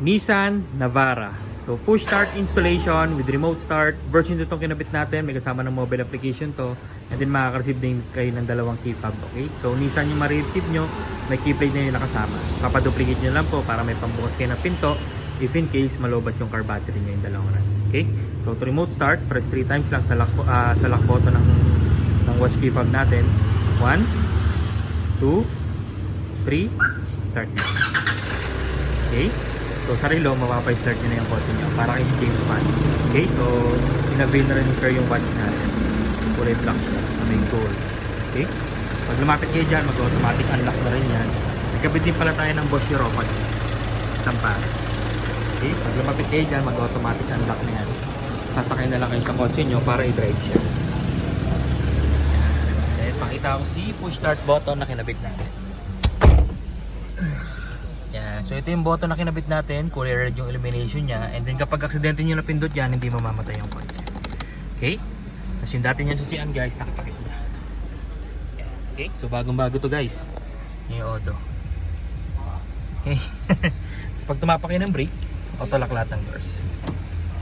Nissan Navara. So push start installation with remote start. Version 2 itong kinabit natin. May kasama ng mobile application to. And then makaka-receive din kayo ng dalawang key fob. Okay? So Nissan yung ma-receive nyo. May keyplate na yung nakasama. Papaduplicate nyo lang po para may pambukas kayo ng pinto. If in case malobat yung car battery nyo yung dalawang run. Okay? So to remote start, press 3 times lang sa lock button ng watch key fob natin. 1, 2, 3, start na. Okay? So sa relo, mapapay-start nyo na yung kotse nyo para kay si James Bond. Okay? So, in-avail na rin ni sir yung watch natin. Kulay black siya. May gold. Okay? Pag lumapit kayo dyan, mag-automatic unlock na rin yan. Nagkabit din pala tayo ng Bosch Europa guys. Isang pares. Okay? Pag lumapit kayo dyan, mag-automatic unlock na yan. Sasakay na lang kayo sa kotse nyo para i-drive siya. Then, pakita ko si push start button na kinabit natin. Yan. So ito yung button na kinabit natin, kulay red yung illumination niya, and then kapag aksidente nyo napindot yan, hindi mamamatay yung kotse. Okay? Tapos yung dati nyan susian guys, nakatakip niya. Yan. Okay? So bagong bago to guys. Yung auto. Okay? Tapos pag tumapak kayo ng brake, auto lock lahat ng doors.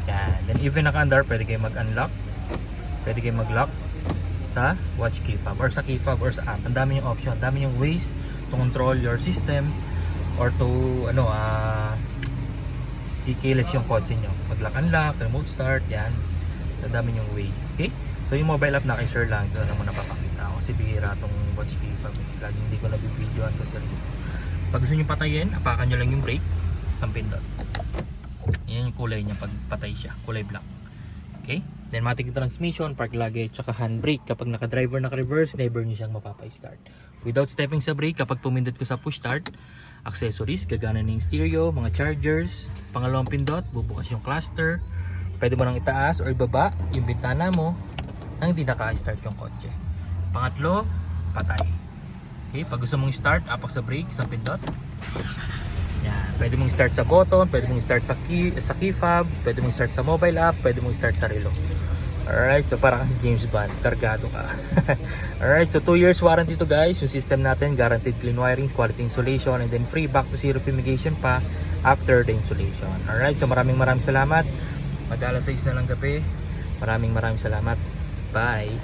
Yan. Then even naka-andar, pwede kayo mag-unlock. Pwede kayo mag-lock sa watch key fob or sa key fob or sa app. Ang dami yung option, ang dami yung ways to control your system or to i-keyless yung kotse nyo. Mag-lock unlock, remote start, yan. Ang dami yung way. Okay? So yung mobile app na kay sir lang, doon na muna papakita ako. Kasi bihira itong watch key fob. Lagi hindi ko nabibidyoan kasi pag gusto nyo patayin, apakan nyo lang yung brake, isang pindot. Yan yung kulay niya pag patay siya, kulay black. Okay? Then matic transmission, park luggage, tsaka handbrake. Kapag naka-driver, naka-reverse, never nyo siyang mapapay-start. Without stepping sa brake, kapag pumindot ko sa push start, accessories, gagana na yung stereo, mga chargers, pangalawang pindot, bubukas yung cluster. Pwede mo nang itaas or ibaba yung bintana mo nang hindi naka-start yung kotse. Pangatlo, patay. Okay? Pag gusto mong start, apak sa brake, isang pindot. Yan. Pwede mong start sa button, pwede mong start sa key fob, pwede mong start sa mobile app, pwede mong start sa relo. Alright, so para kasi James Bond, kargado ka. Alright, so 2 years warranty to guys. Yung system natin, guaranteed clean wirings, quality insulation, and then free back to zero fumigation pa after the installation. Alright, so maraming salamat. Mag-alas 6 na lang gabi. Maraming salamat. Bye!